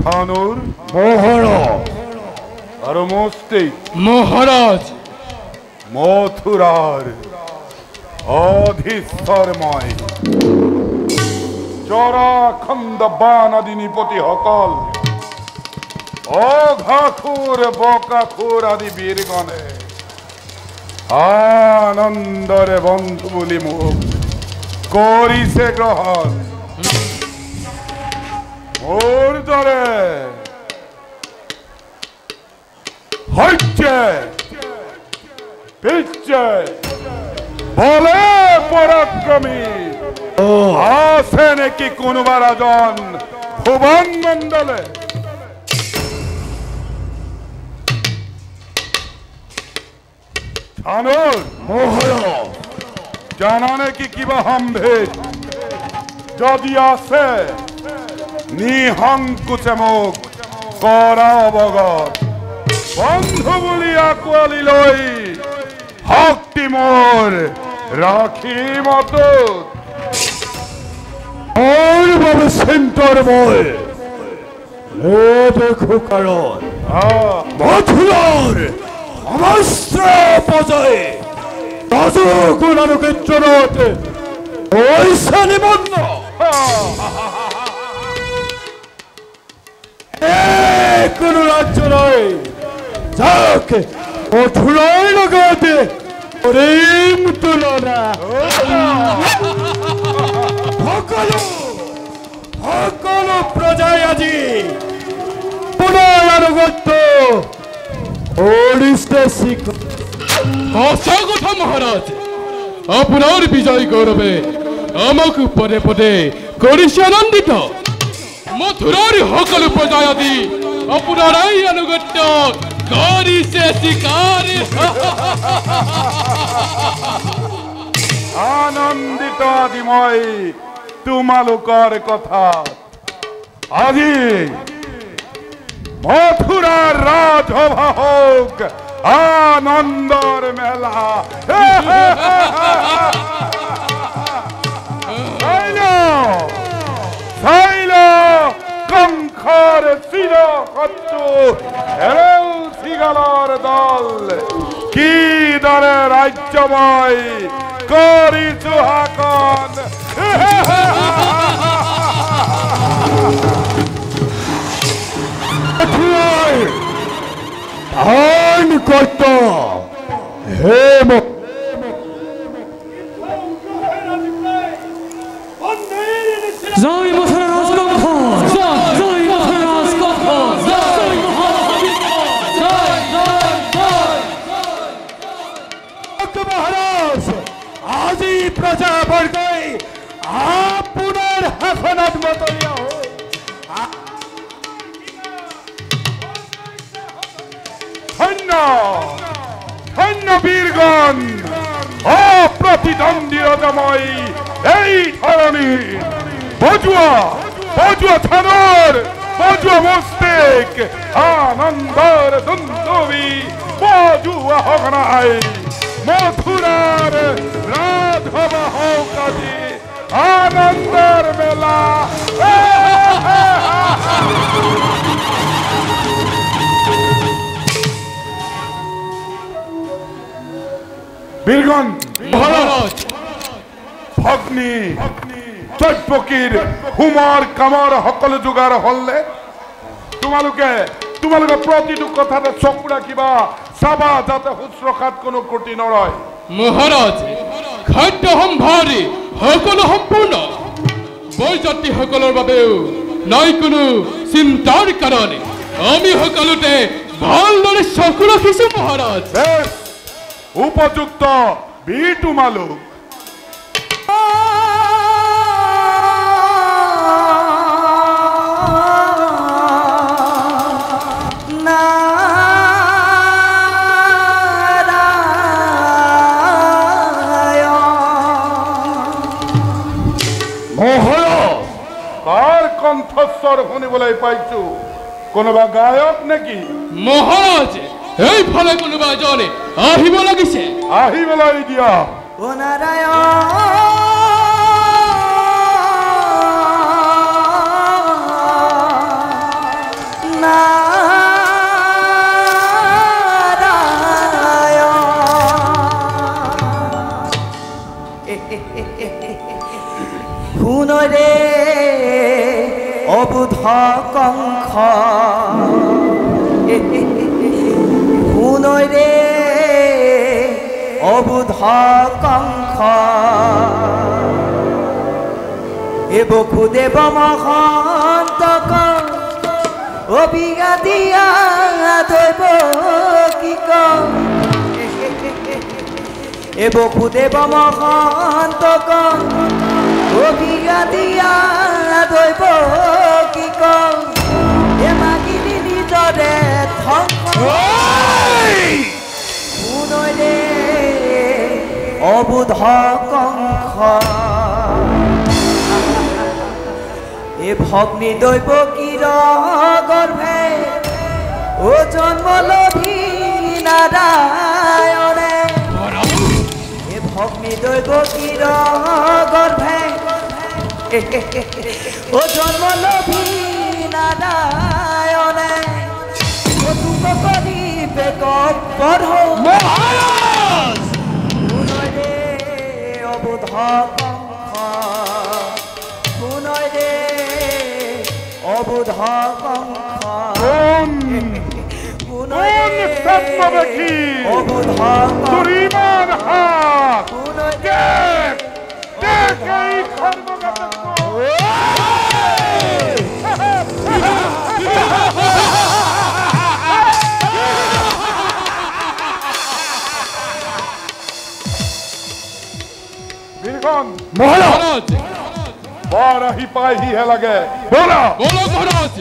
থানুর মহারাজ আর মস্তিক মহারাজ মথুরার অধীশ্বরময় জরাখণ্ড বানাদিনীপতি সকল অঘাখুর বকাখুর আদি বীরগণে আনন্দরে বন্ধু বলি মুখ করিছে গ্রহণ মোর দরে হচ্ছে পিচ্ছে বলে পরাক্রমী আছে নাকি কোনবা রাজন ভুবন মণ্ডলে থানুর মহারাজ জানা নাকি কিবা সম্ভেদ যদি আছে নিঃসংকোচে মোক কৰা অৱগত বন্ধু বুলি আঁকোৱালি লৈ শক্তি মোৰ ৰাখিম অটুট মোৰ বাবে চিন্তাৰ মই দেখো কাৰণ মথুৰাৰ সমস্ত পজাই ৰাজগুণানুকেন্দ্ৰত পয়সা নিবন্ধ কোনো ৰাজ্য নয় যাকে মথুৰাৰ লগতে প্ৰেম তুলনা সকলো প্ৰজাই আজি পুনৰ আনুগত্য কথা মহারাজ আপনার বিজয় গৌরবে আমাকে পদে পদে করিছে আনন্দিত মথুরার সকল প্রজায় আদি আপনার আনুগত্য করিছে স্বীকার আনন্দিত আদি মই তোমালোকৰ কথা আজি মথুৰাৰ ৰাজসভা হোক আনন্দৰ মেলা চাইল কংখৰ চিৰ শত্ৰু হেৰেল চিগালৰ দল কি দৰে ৰাজ্যময় কৰিছো শাসন ধান কত হে জয় মহারাজ কঙ্খ জয় মহারাজ কঙ্খ জয় মহারাজ আজি প্রজাবর্গই আপনার শাসনত মতলীয়া হই ধন্য ধন্য বীরগণ অপ্রতিদ্বন্দ্বীরতময় এই ধরনী বজুয়া বজুয়া থানুর বজুয়া মস্তিক আনন্দর দুন্দুবি বজুয়া হগনাই মথুরার রাধবা হোক আজি আনন্দর মেলা বীরগণ মহারাজ ভগ্নী চৈপকীর হুমার কামার সকল যোগাৰ হলনে তোমালোকে প্ৰতিটো কথাতে চকু ৰাখিবা চাবা যাতে শুশ্ৰূষাত কোনো ত্ৰুটি নৰয় মহাৰাজ খাদ্য সম্ভাৰে সকলো সম্পূৰ্ণ বৰযাত্ৰী সকলৰ বাবেও নাই কোনো চিন্তাৰ কাৰণ আমি সকলোতে ভালদৰে চকু ৰাখিছো মহাৰাজ উপযুক্ত বীৰ তোমালোক কাৰ কণ্ঠস্বৰ শুনিবলৈ পাইছো কোনোবা গায়ক নেকি মহারাজ এইফালে কোনোবা এজনে আহিব লাগিছে আহিবলৈ দিয়া অবুধ কংখ শুনৈ রে অবুধ কংখ এ বসুদেৱ মহন্তক অভিজ্ঞা দিয়া দৈব কি এ বসুদেৱ মহন্তক অভিজ্ঞা দিয়া দৈব কি এ মাগিনী নিজৰে শুনৈ ৰে অবুধ কংখ এ ভগ্নী দৈব কিৰ গৰ্ভে ও জন্ম লভি নাৰায়ণে এ ভগ্নী দৈব কিৰ গৰ্ভে ও জন্ম লভি নারায়ণে ও তুক করিবে গর্ভ শুনৈ রে অবুধ কংখ শুনৈ রে অবুধ কংখ শুনৈ রে অবুধ তোর ইমান হাত দেখ দেখ এই ধর্মগত বীরগণ মহারাজ বারাহি পাইহি হে লাগে বলো বলো মহারাজ